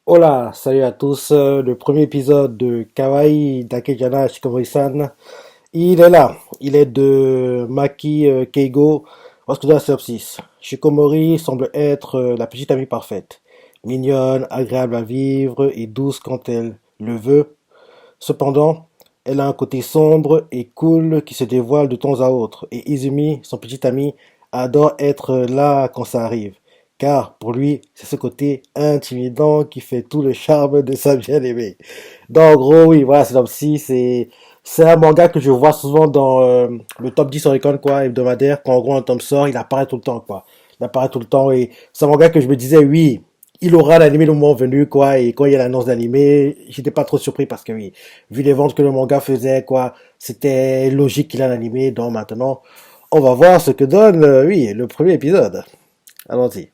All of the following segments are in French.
Hola, salut à tous. Le premier épisode de Kawaii Dakejana Shikomori-san. Il est là. Il est de Maki Keigo. Lorsque dans la synopsis, Shikomori semble être la petite amie parfaite. Mignonne, agréable à vivre et douce quand elle le veut. Cependant, elle a un côté sombre et cool qui se dévoile de temps à autre. Et Izumi, son petit ami, adore être là quand ça arrive. Car pour lui, c'est ce côté intimidant qui fait tout le charme de sa bien-aimée. Donc, en gros, oui, voilà, c'est un manga que je vois souvent dans le top 10 Oricon, quoi, hebdomadaire. Quand en gros un tome sort, il apparaît tout le temps, quoi. Il apparaît tout le temps et c'est un manga que je me disais, oui, il aura l'animé le moment venu, quoi. Et quand il y a l'annonce d'animé, j'étais pas trop surpris parce que oui, vu les ventes que le manga faisait, quoi, c'était logique qu'il ait un animé. Donc maintenant, on va voir ce que donne, oui, le premier épisode. Allons-y.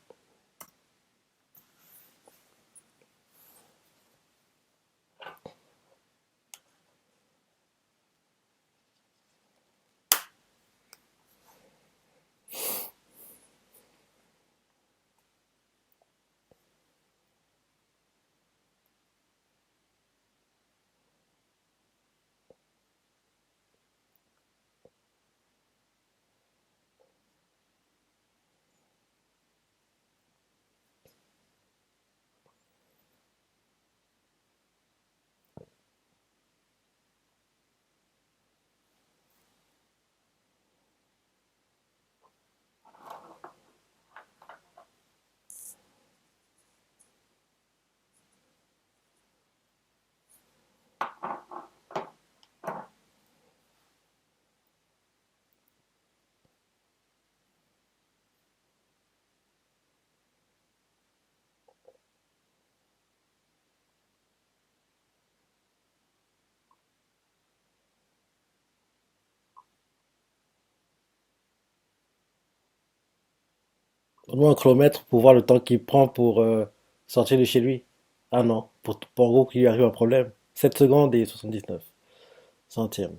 Donne-moi un chronomètre pour voir le temps qu'il prend pour sortir de chez lui. Ah non, pour en gros qu'il lui arrive un problème. 7 secondes et 79 centièmes.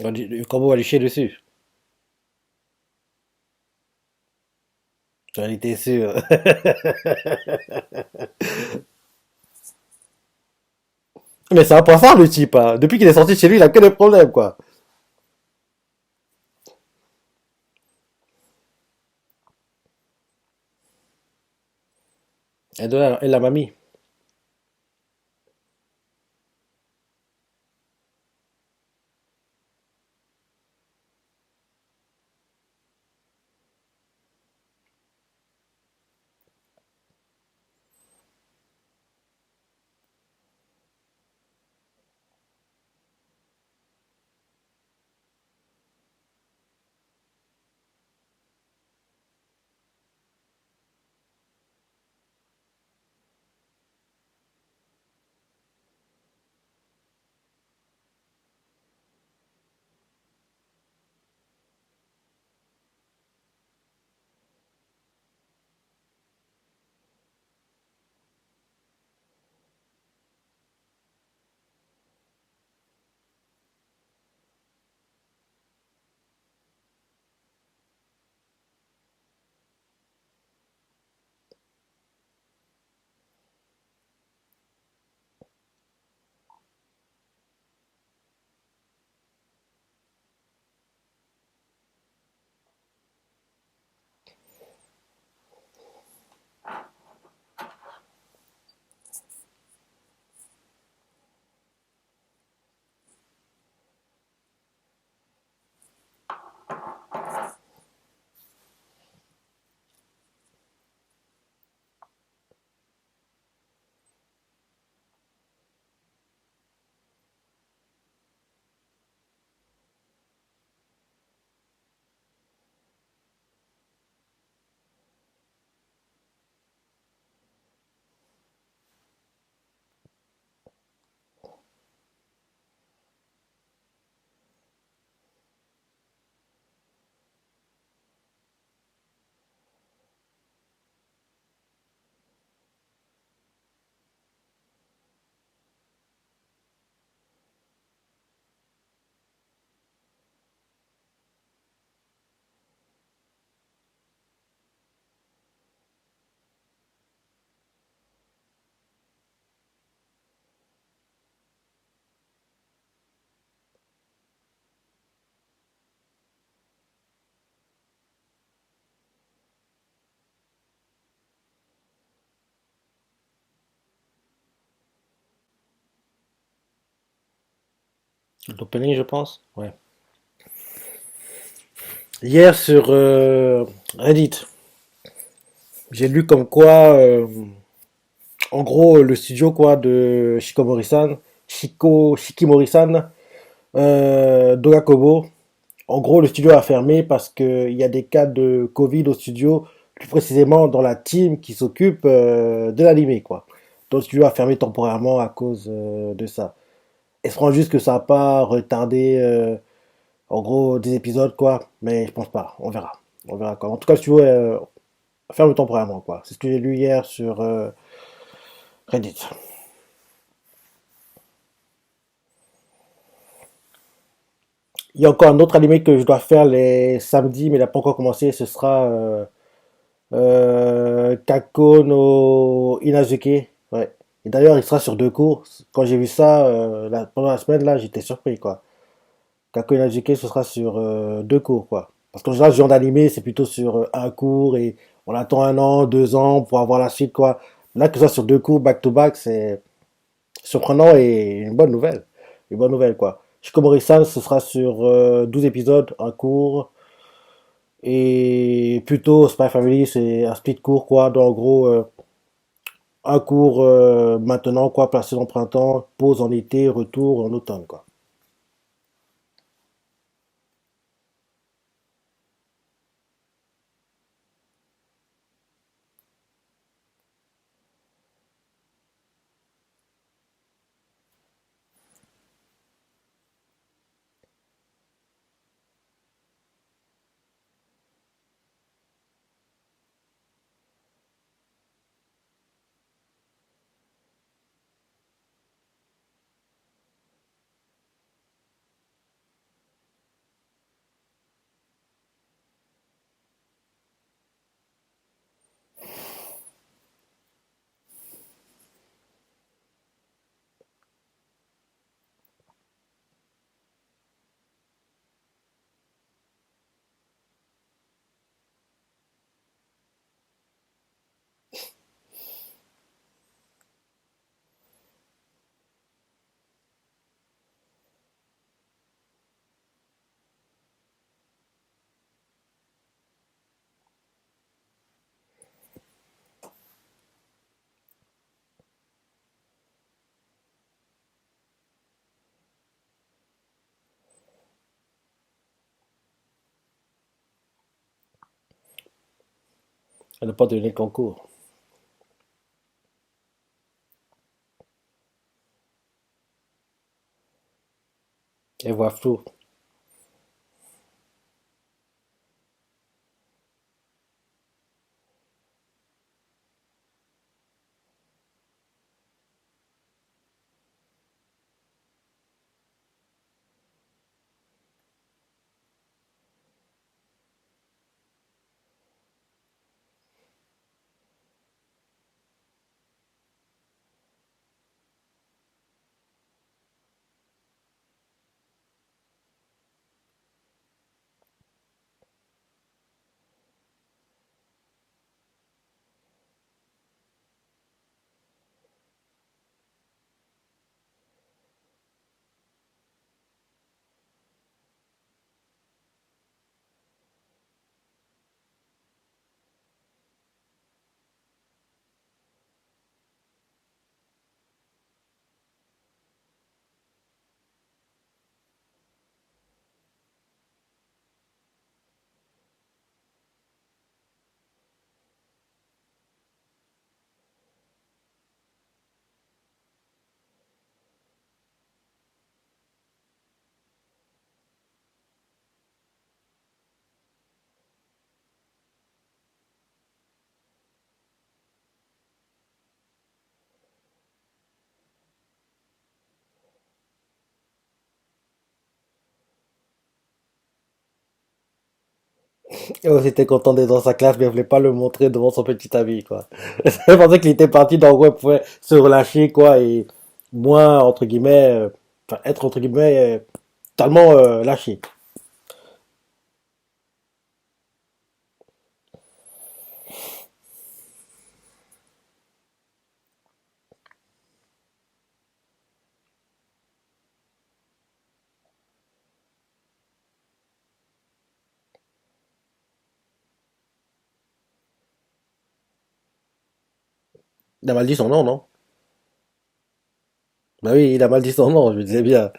Le corbeau va lui chier dessus. J'en étais sûr. Mais c'est un poisson le type, hein. Depuis qu'il est sorti de chez lui, il a que des problèmes, quoi. Et la mamie. L'opening, je pense. Ouais. Hier sur Reddit, j'ai lu comme quoi, en gros, le studio quoi de Shikimori-san, Dogakobo, en gros, le studio a fermé parce qu'il y a des cas de Covid au studio, plus précisément dans la team qui s'occupe de l'animé, quoi. Donc le studio a fermé temporairement à cause de ça. Espérons juste que ça n'a pas retardé, en gros, des épisodes, quoi. Mais je pense pas. On verra. On verra quoi. En tout cas, le studio ferme temporairement, quoi. C'est ce que j'ai lu hier sur Reddit. Il y a encore un autre animé que je dois faire les samedis, mais il n'a pas encore commencé. Ce sera Kako no Inazuke. Ouais. Et d'ailleurs, il sera sur deux cours. Quand j'ai vu ça pendant la semaine, là, j'étais surpris, quoi. Kako Inazuke, ce sera sur deux cours, quoi. Parce qu'en général, ce genre d'animé, c'est plutôt sur un cours et on attend un an, 2 ans pour avoir la suite, quoi. Là, que ce soit sur deux cours, back to back, c'est surprenant et une bonne nouvelle. Une bonne nouvelle, quoi. Shikomori-san, ce sera sur 12 épisodes, un cours. Et plutôt, Spy Family, c'est un split court, quoi. Donc, en gros, un cours maintenant, quoi, placé en printemps, pause en été, retour en automne, quoi. À ne pas donner le concours. Et voix floue. Et on était content d'être dans sa classe, mais il voulait pas le montrer devant son petit ami, quoi. Je pensais qu'il était parti dans quoi il pouvait se relâcher, quoi, et moins, entre guillemets, enfin, être, entre guillemets, totalement lâché. Il a mal dit son nom, non? Bah oui, il a mal dit son nom, je me disais bien.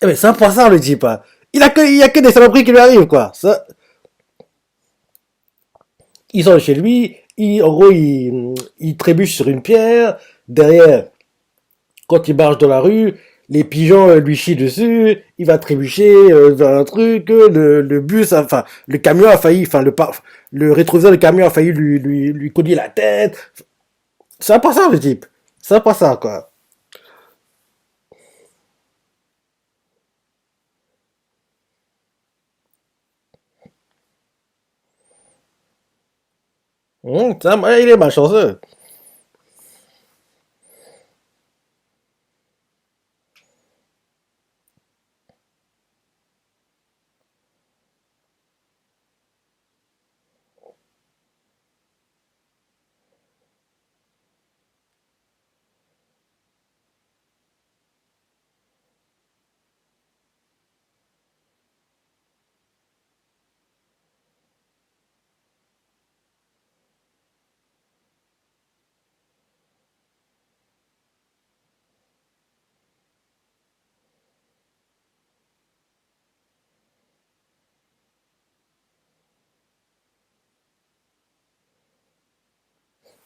Eh mais c'est un poisson le type, hein. Il y a que des saloperies qui lui arrivent, quoi. Ça, ils sont chez lui, en gros, il trébuche sur une pierre. Derrière, quand il marche dans la rue, les pigeons lui chient dessus. Il va trébucher vers un truc. Le bus, enfin, le camion a failli, enfin, le rétroviseur du camion a failli lui cogner la tête. C'est pas ça le type. C'est pas ça, quoi. Il est malchanceux.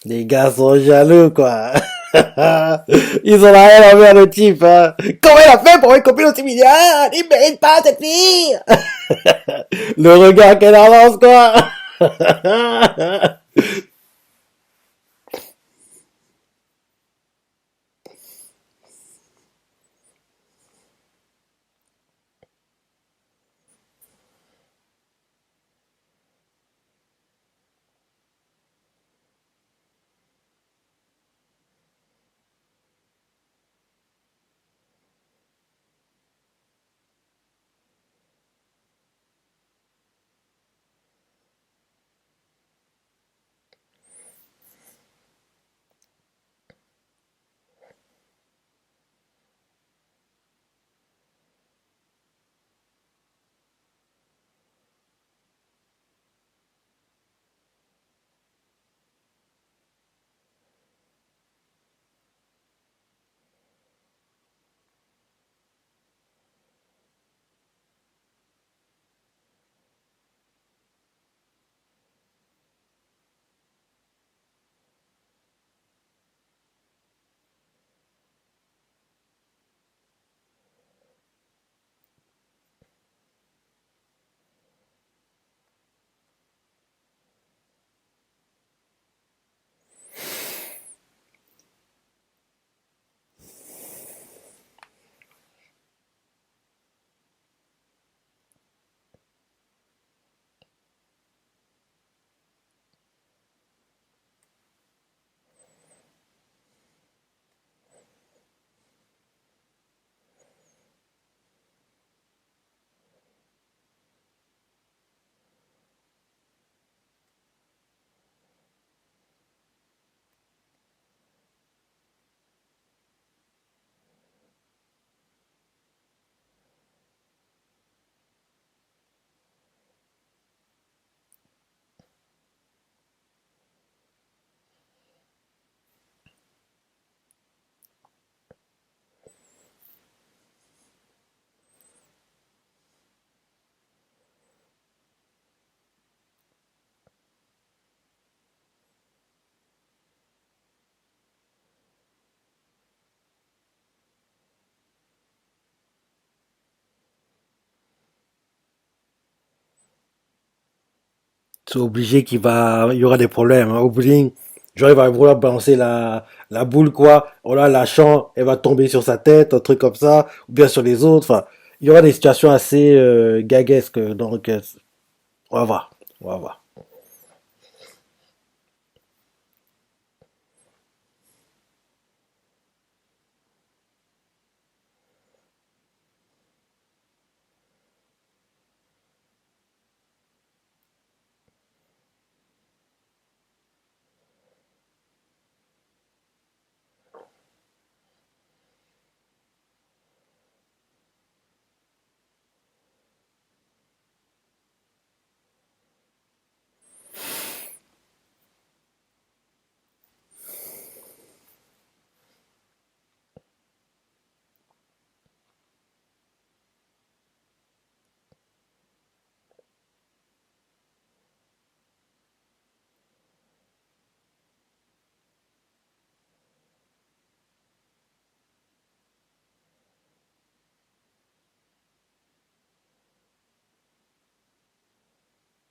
Les gars sont jaloux, quoi. Ils ont la haine envers le type, hein. Comment il a fait pour une copine aussi mignonne? Il mérite pas cette fille! Le regard qu'elle avance, quoi. C'est obligé il y aura des problèmes, hein. Au bowling, genre, il va vouloir balancer la boule, quoi. On la lâchant, elle va tomber sur sa tête, un truc comme ça, ou bien sur les autres. Enfin, il y aura des situations assez gaguesques. Donc, on va voir. On va voir.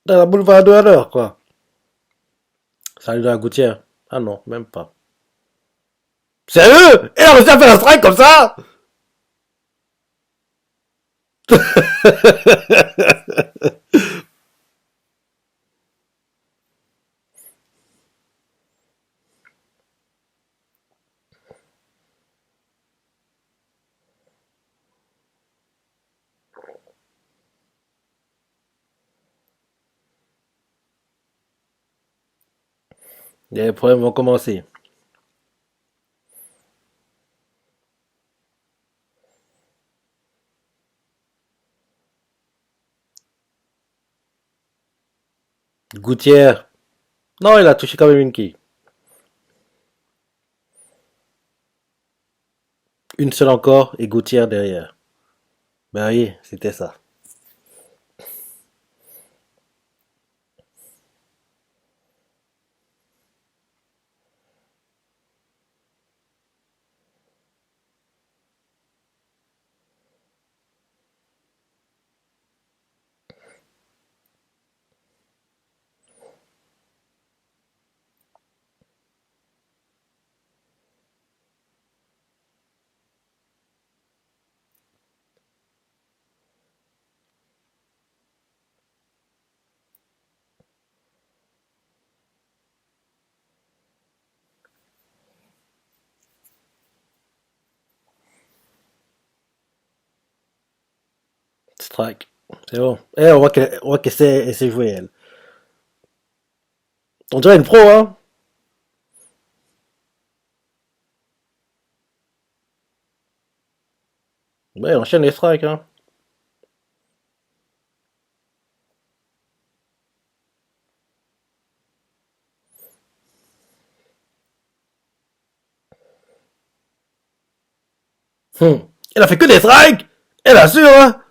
Dans la boulevard de l'heure, quoi. Salut dans la gouttière. Ah non, même pas. Sérieux? Et on a réussi à faire un strike comme ça? Les problèmes vont commencer. Gouttière. Non, il a touché quand même une quille. Une seule encore et Gouttière derrière. Ben oui, c'était ça. Strike. C'est bon. Eh, on voit qu'elle sait jouer, elle. On dirait une pro, hein? Ouais, on enchaîne les strikes, hein. Elle a fait que des strikes! Elle assure, hein?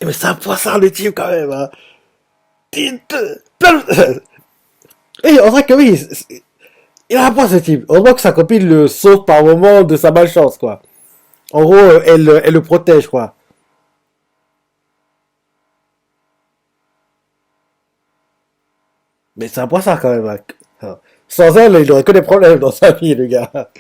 Eh, mais c'est un poisson, le type, quand même, hein. Eh, on dirait que oui, il a pas ce type. On voit que sa copine le sauve par moment de sa malchance, quoi. En gros, elle le protège, quoi. Mais c'est un poisson, quand même, hein. Sans elle, il aurait que des problèmes dans sa vie, le gars.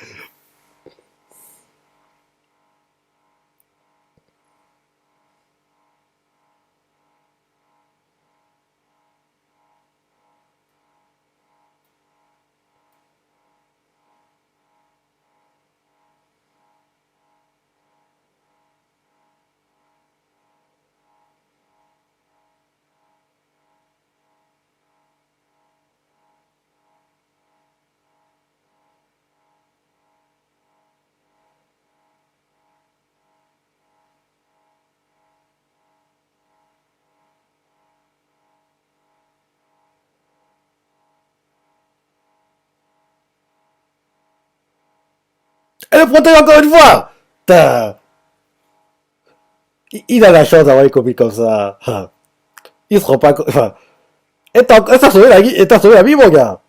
Elle le protège encore une fois! Putain, il a la chance d'avoir une copine comme ça. Il se rend pas compte. Enfin, elle t'a sauvé la vie, elle t'a sauvé la vie, mon gars.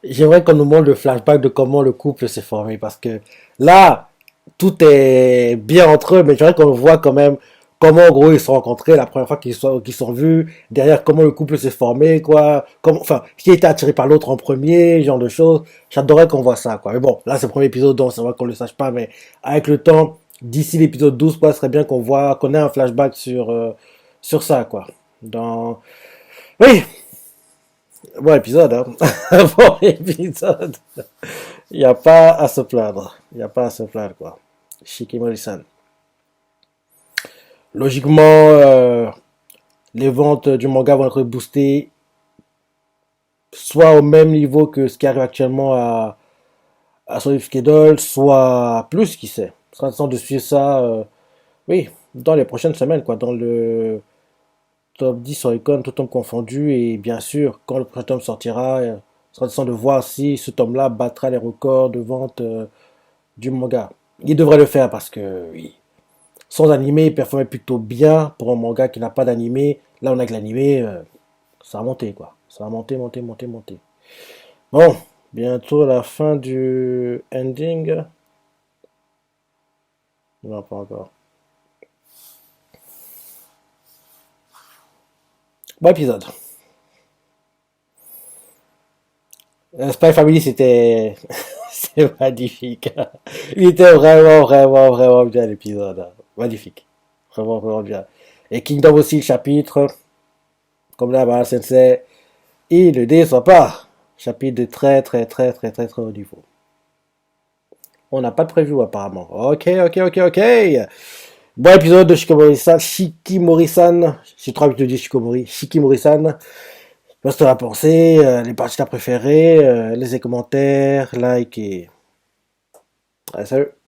J'aimerais qu'on nous montre le flashback de comment le couple s'est formé parce que là, tout est bien entre eux, mais j'aimerais qu'on voit quand même comment en gros ils se sont rencontrés la première fois qu'ils sont vus, derrière comment le couple s'est formé, quoi, comment, enfin, qui était attiré par l'autre en premier, ce genre de choses. J'adorerais qu'on voit ça, quoi. Mais bon, là c'est le premier épisode, donc c'est vrai qu'on le sache pas, mais avec le temps, d'ici l'épisode 12, quoi, ce serait bien qu'on ait un flashback sur ça, quoi. Dans, oui, bon épisode, hein. Bon épisode. Il n'y a pas à se plaindre. Il n'y a pas à se plaindre, quoi. Shikimori-san. Logiquement, les ventes du manga vont être boostées soit au même niveau que ce qui arrive actuellement à Solid Schedule, soit plus, qui sait. Ce sera intéressant de suivre ça, oui, dans les prochaines semaines, quoi. Dans le top 10 sur Icon, tout tome confondu. Et bien sûr, quand le prochain tome sortira, ce sera intéressant de voir si ce tome-là battra les records de vente du manga. Il devrait le faire parce que, oui, sans animé, il performait plutôt bien pour un manga qui n'a pas d'animé. Là, on a que l'animé, ça a monté, quoi. Ça a monté, monté, monté, monté. Bon, bientôt la fin du ending. Non, pas encore. Bon épisode. Spy Family, c'était... c'est magnifique. Il était vraiment, vraiment, vraiment bien l'épisode. Magnifique. Vraiment, vraiment bien. Et Kingdom aussi, le chapitre, comme là, bah, Sensei, il ne déçoit pas. Chapitre de très, très, très, très, très, très haut niveau. On n'a pas de preview apparemment. Ok, ok, ok, ok. Bon épisode de Shikomori-san. Shikimori-san. J'ai trop habitué de dire Shikomori. Shikimori-san. Qu'est-ce que tu as pensé, les parties que t'as préférées, laissez commentaires, like et... Allez, salut.